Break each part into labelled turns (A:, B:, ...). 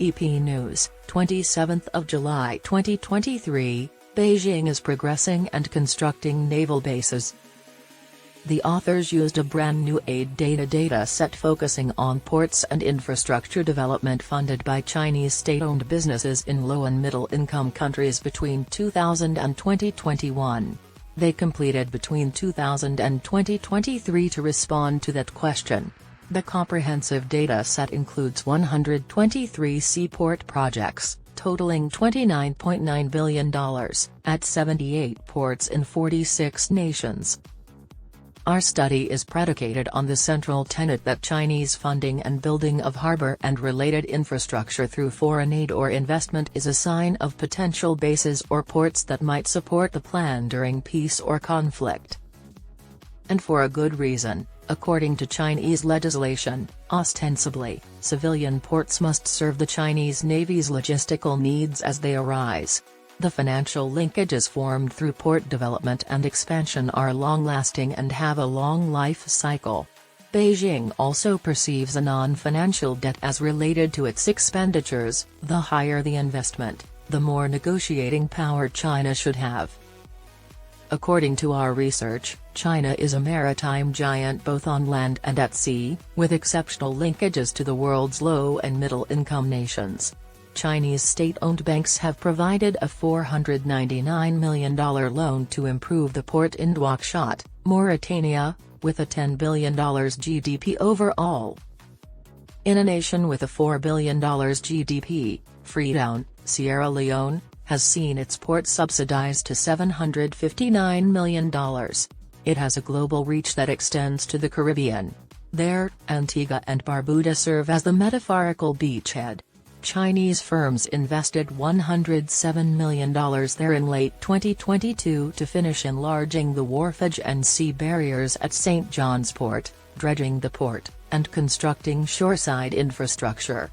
A: EP News, 27th of July 2023, Beijing is progressing and constructing naval bases. The authors used a brand new AidData data set focusing on ports and infrastructure development funded by Chinese state-owned businesses in low and middle-income countries between 2000 and 2021. They completed between 2000 and 2023 to respond to that question. The comprehensive data set includes 123 seaport projects, totaling $29.9 billion, at 78 ports in 46 nations. Our study is predicated on the central tenet that Chinese funding and building of harbor and related infrastructure through foreign aid or investment is a sign of potential bases or ports that might support the plan during peace or conflict. And for a good reason. According to Chinese legislation, ostensibly, civilian ports must serve the Chinese Navy's logistical needs as they arise. The financial linkages formed through port development and expansion are long-lasting and have a long life cycle. Beijing also perceives a non-financial debt as related to its expenditures. The higher the investment, the more negotiating power China should have. According to our research, China is a maritime giant both on land and at sea, with exceptional linkages to the world's low and middle-income nations. Chinese state-owned banks have provided a $499 million loan to improve the port in Nouakchott, Mauritania, with a $10 billion GDP overall. In a nation with a $4 billion GDP, Freetown, Sierra Leone, has seen its port subsidized to $759 million. It has a global reach that extends to the Caribbean. There, Antigua and Barbuda serve as the metaphorical beachhead. Chinese firms invested $107 million there in late 2022 to finish enlarging the wharfage and sea barriers at St. John's Port, dredging the port, and constructing shoreside infrastructure.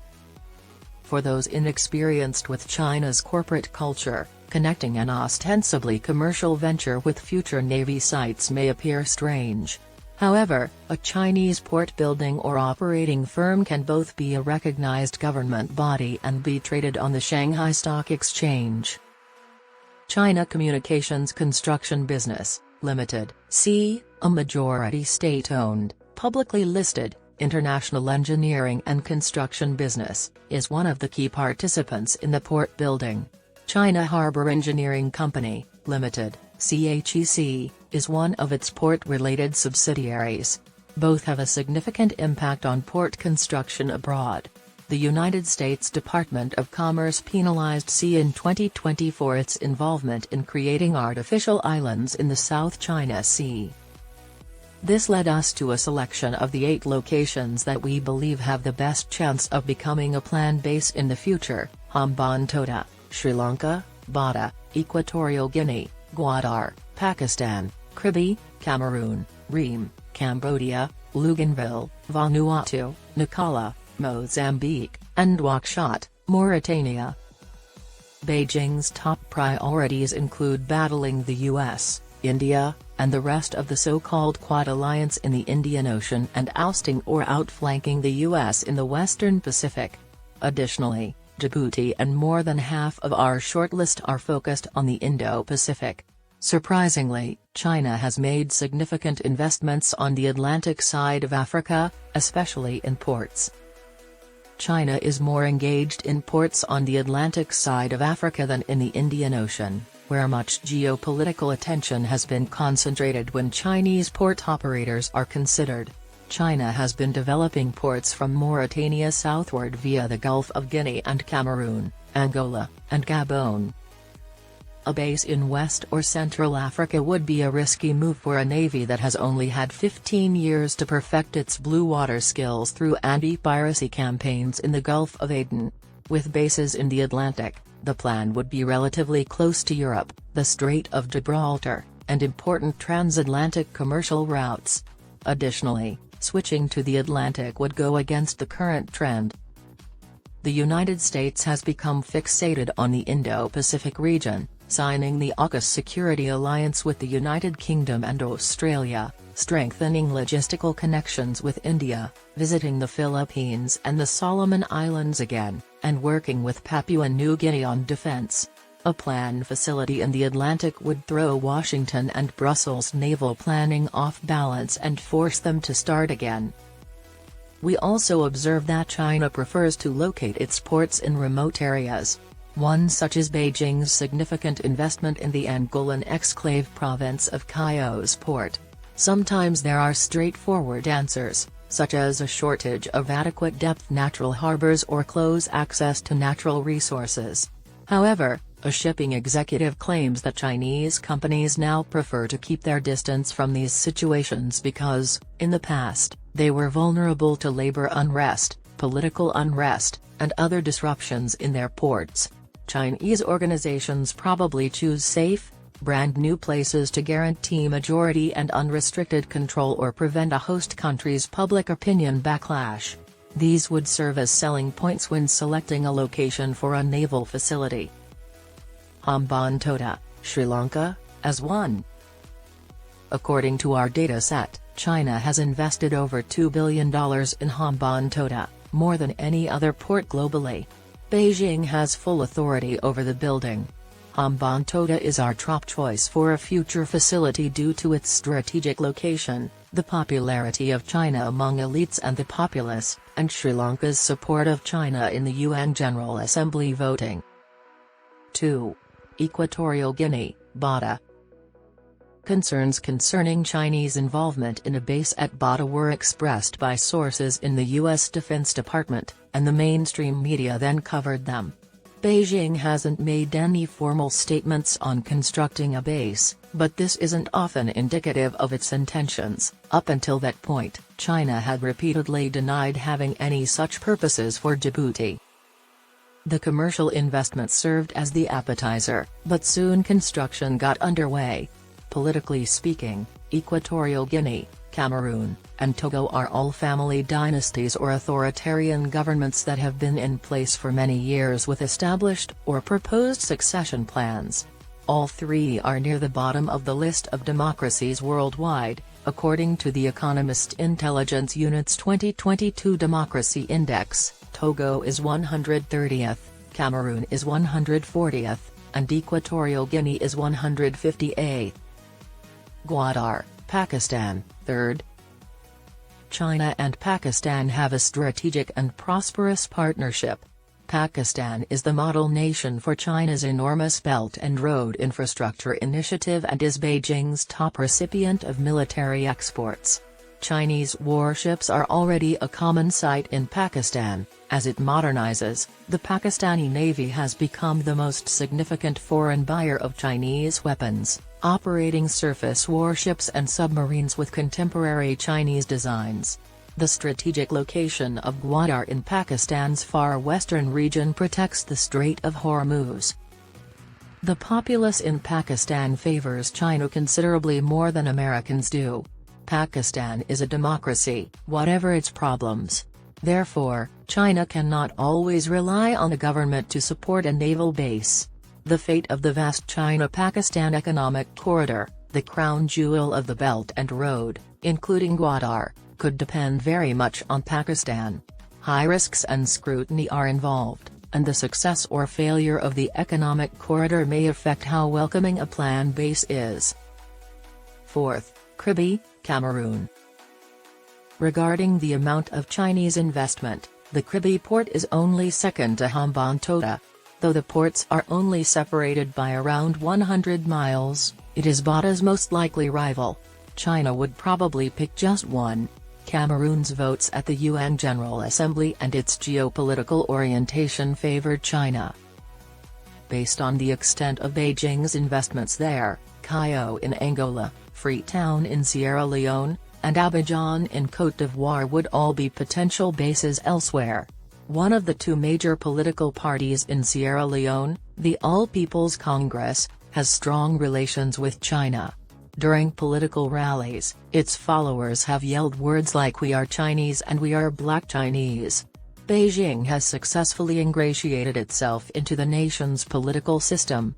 A: For those inexperienced with China's corporate culture, connecting an ostensibly commercial venture with future Navy sites may appear strange. However, a Chinese port building or operating firm can both be a recognized government body and be traded on the Shanghai Stock Exchange. China Communications Construction Business, Limited, c. a majority state-owned, publicly listed, international engineering and construction business, is one of the key participants in the port building. China Harbor Engineering Company, Limited, CHEC, is one of its port-related subsidiaries. Both have a significant impact on port construction abroad. The United States Department of Commerce penalized CHEC in 2020 for its involvement in creating artificial islands in the South China Sea. This led us to a selection of the 8 locations that we believe have the best chance of becoming a planned base in the future: Hambantota, Sri Lanka, Bata, Equatorial Guinea, Gwadar, Pakistan, Kribi, Cameroon, Ream, Cambodia, Luganville, Vanuatu, Nacala, Mozambique, and Nouakchott, Mauritania. Beijing's top priorities include battling the US, India, and the rest of the so-called Quad Alliance in the Indian Ocean and ousting or outflanking the US in the Western Pacific. Additionally, Djibouti and more than half of our shortlist are focused on the Indo-Pacific. Surprisingly, China has made significant investments on the Atlantic side of Africa, especially in ports. China is more engaged in ports on the Atlantic side of Africa than in the Indian Ocean, where much geopolitical attention has been concentrated when Chinese port operators are considered. China has been developing ports from Mauritania southward via the Gulf of Guinea and Cameroon, Angola, and Gabon. A base in West or Central Africa would be a risky move for a navy that has only had 15 years to perfect its blue water skills through anti-piracy campaigns in the Gulf of Aden. With bases in the Atlantic, the plan would be relatively close to Europe, the Strait of Gibraltar, and important transatlantic commercial routes. Additionally, switching to the Atlantic would go against the current trend. The United States has become fixated on the Indo-Pacific region, signing the AUKUS security alliance with the United Kingdom and Australia, strengthening logistical connections with India, visiting the Philippines and the Solomon Islands again, and and working with Papua New Guinea on defense. A planned facility in the Atlantic would throw Washington and Brussels' naval planning off balance and force them to start again. We also observe that China prefers to locate its ports in remote areas. One such is Beijing's significant investment in the Angolan exclave province of Callao port. Sometimes there are straightforward answers, such as a shortage of adequate depth natural harbors or close access to natural resources. However, a shipping executive claims that Chinese companies now prefer to keep their distance from these situations because, in the past, they were vulnerable to labor unrest, political unrest, and other disruptions in their ports. Chinese organizations probably choose safe, brand-new places to guarantee majority and unrestricted control or prevent a host country's public opinion backlash. These would serve as selling points when selecting a location for a naval facility. Hambantota, Sri Lanka, as one. According to our dataset, China has invested over $2 billion in Hambantota, more than any other port globally. Beijing has full authority over the building. Hambantota is our top choice for a future facility due to its strategic location, the popularity of China among elites and the populace, and Sri Lanka's support of China in the UN General Assembly voting. 2. Equatorial Guinea, Bata. Concerns concerning Chinese involvement in a base at Bata were expressed by sources in the U.S. Defense Department, and the mainstream media then covered them. Beijing hasn't made any formal statements on constructing a base, but this isn't often indicative of its intentions. Up until that point, China had repeatedly denied having any such purposes for Djibouti. The commercial investment served as the appetizer, but soon construction got underway. Politically speaking, Equatorial Guinea, Cameroon, and Togo are all family dynasties or authoritarian governments that have been in place for many years with established or proposed succession plans. All three are near the bottom of the list of democracies worldwide, according to the Economist Intelligence Unit's 2022 Democracy Index. Togo is 130th, Cameroon is 140th, and Equatorial Guinea is 158th. Gwadar, Pakistan, 3rd. China and Pakistan have a strategic and prosperous partnership. Pakistan is the model nation for China's enormous Belt and Road Infrastructure Initiative and is Beijing's top recipient of military exports. Chinese warships are already a common sight in Pakistan. As it modernizes, the Pakistani Navy has become the most significant foreign buyer of Chinese weapons, operating surface warships and submarines with contemporary Chinese designs. The strategic location of Gwadar in Pakistan's far western region protects the Strait of Hormuz. The populace in Pakistan favors China considerably more than Americans do. Pakistan is a democracy, whatever its problems. Therefore, China cannot always rely on a government to support a naval base. The fate of the vast China-Pakistan Economic Corridor, the crown jewel of the Belt and Road, including Gwadar, could depend very much on Pakistan. High risks and scrutiny are involved, and the success or failure of the economic corridor may affect how welcoming a planned base is. 4th, Kribi, Cameroon. Regarding the amount of Chinese investment, the Kribi port is only second to Hambantota. Though the ports are only separated by around 100 miles, it is Bata's most likely rival. China would probably pick just one. Cameroon's votes at the UN General Assembly and its geopolitical orientation favored China. Based on the extent of Beijing's investments there, Callao in Angola, Freetown in Sierra Leone, and Abidjan in Côte d'Ivoire would all be potential bases elsewhere. One of the two major political parties in Sierra Leone, the All People's Congress, has strong relations with China. During political rallies, its followers have yelled words like "We are Chinese" and "We are Black Chinese." Beijing has successfully ingratiated itself into the nation's political system.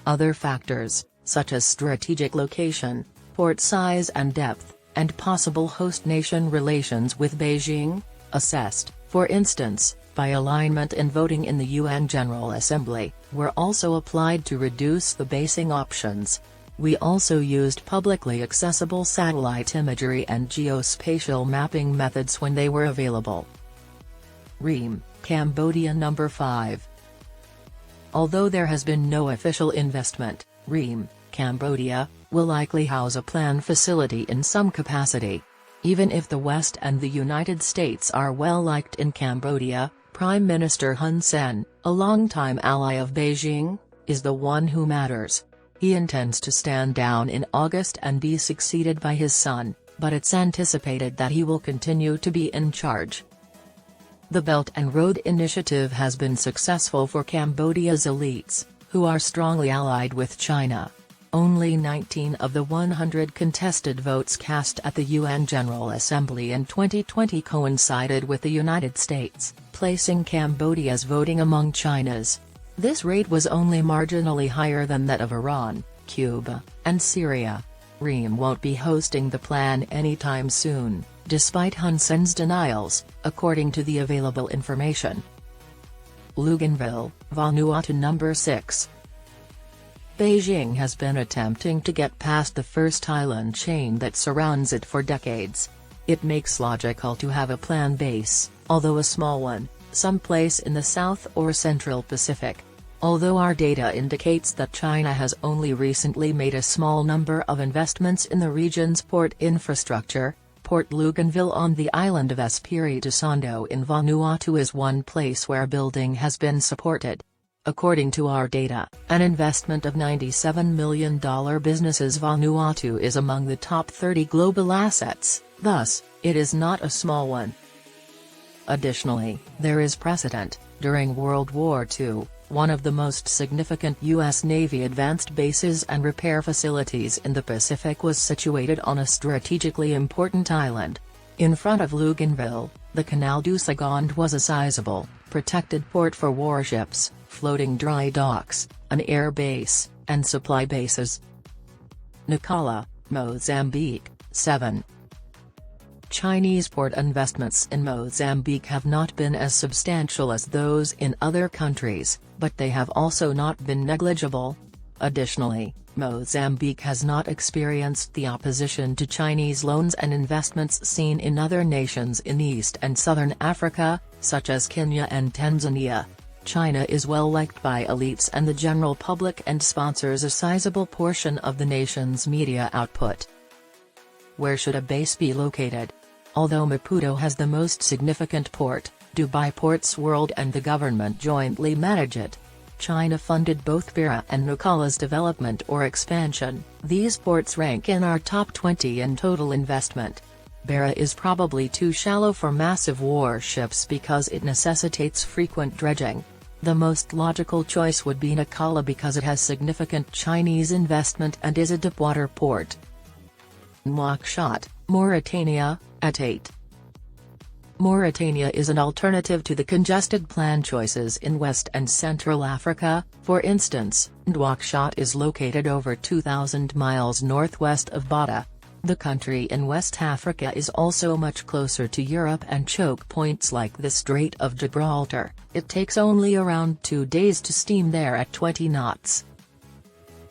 A: Other factors, such as strategic location, port size and depth, and possible host nation relations with Beijing, assessed. For instance, by alignment in voting in the UN General Assembly, were also applied to reduce the basing options. We also used publicly accessible satellite imagery and geospatial mapping methods when they were available. Ream, Cambodia number 5. Although there has been no official investment, Ream, Cambodia, will likely house a planned facility in some capacity. Even if the West and the United States are well liked in Cambodia, Prime Minister Hun Sen, a longtime ally of Beijing, is the one who matters. He intends to stand down in August and be succeeded by his son, but it's anticipated that he will continue to be in charge. The Belt and Road Initiative has been successful for Cambodia's elites, who are strongly allied with China. Only 19 of the 100 contested votes cast at the UN General Assembly in 2020 coincided with the United States, placing Cambodia's voting among China's. This rate was only marginally higher than that of Iran, Cuba, and Syria. Ream won't be hosting the plan anytime soon, despite Hun Sen's denials, according to the available information. Luganville, Vanuatu number 6. Beijing has been attempting to get past the first island chain that surrounds it for decades. It makes logical to have a planned base, although a small one, someplace in the South or Central Pacific. Although our data indicates that China has only recently made a small number of investments in the region's port infrastructure, Port Luganville on the island of Espiritu Santo in Vanuatu is one place where building has been supported. According to our data, an investment of $97 million businesses Vanuatu is among the top 30 global assets, thus, it is not a small one. Additionally, there is precedent. During World War II, one of the most significant U.S. Navy advanced bases and repair facilities in the Pacific was situated on a strategically important island. In front of Luganville, the Canal du Second was a sizable, protected port for warships, floating dry docks, an air base, and supply bases. Nacala, Mozambique, 7. Chinese port investments in Mozambique have not been as substantial as those in other countries, but they have also not been negligible. Additionally, Mozambique has not experienced the opposition to Chinese loans and investments seen in other nations in East and Southern Africa, such as Kenya and Tanzania. China is well liked by elites and the general public and sponsors a sizable portion of the nation's media output. Where should a base be located? Although Maputo has the most significant port, Dubai Ports World and the government jointly manage it. China funded both Beira and Nacala's development or expansion. These ports rank in our top 20 in total investment. Beira is probably too shallow for massive warships because it necessitates frequent dredging. The most logical choice would be Nacala because it has significant Chinese investment and is a deepwater port. Nouakchott, Mauritania, at 8. Mauritania is an alternative to the congested plan choices in West and Central Africa. For instance, Nouakchott is located over 2,000 miles northwest of Bata. The country in West Africa is also much closer to Europe and choke points like the Strait of Gibraltar. It takes only around 2 days to steam there at 20 knots.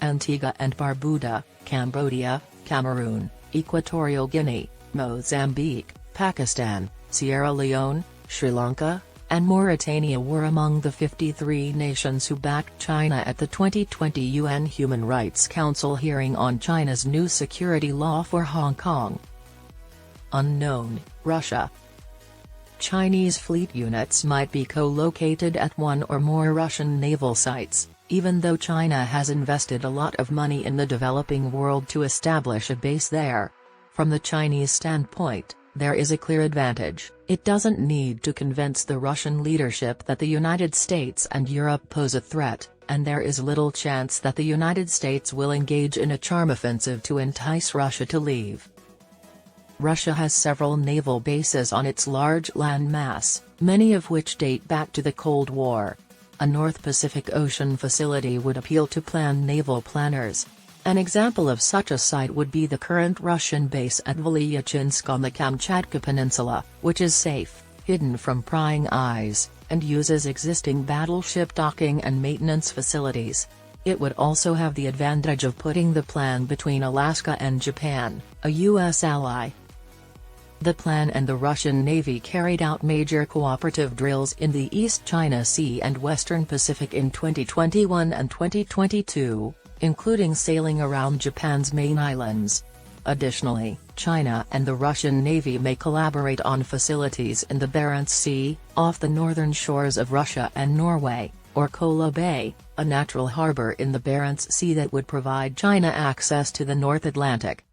A: Antigua and Barbuda, Cambodia, Cameroon, Equatorial Guinea, Mozambique, Pakistan, Sierra Leone, Sri Lanka, and Mauritania were among the 53 nations who backed China at the 2020 UN Human Rights Council hearing on China's new security law for Hong Kong. Unknown, Russia. Chinese fleet units might be co-located at one or more Russian naval sites, even though China has invested a lot of money in the developing world to establish a base there. From the Chinese standpoint, there is a clear advantage. It doesn't need to convince the Russian leadership that the United States and Europe pose a threat, and there is little chance that the United States will engage in a charm offensive to entice Russia to leave. Russia has several naval bases on its large land mass, many of which date back to the Cold War. A North Pacific Ocean facility would appeal to planned naval planners. An example of such a site would be the current Russian base at Velyachinsk on the Kamchatka Peninsula, which is safe, hidden from prying eyes, and uses existing battleship docking and maintenance facilities. It would also have the advantage of putting the plan between Alaska and Japan, a U.S. ally. The plan and the Russian Navy carried out major cooperative drills in the East China Sea and Western Pacific in 2021 and 2022, including sailing around Japan's main islands. Additionally, China and the Russian Navy may collaborate on facilities in the Barents Sea, off the northern shores of Russia and Norway, or Kola Bay, a natural harbor in the Barents Sea that would provide China access to the North Atlantic.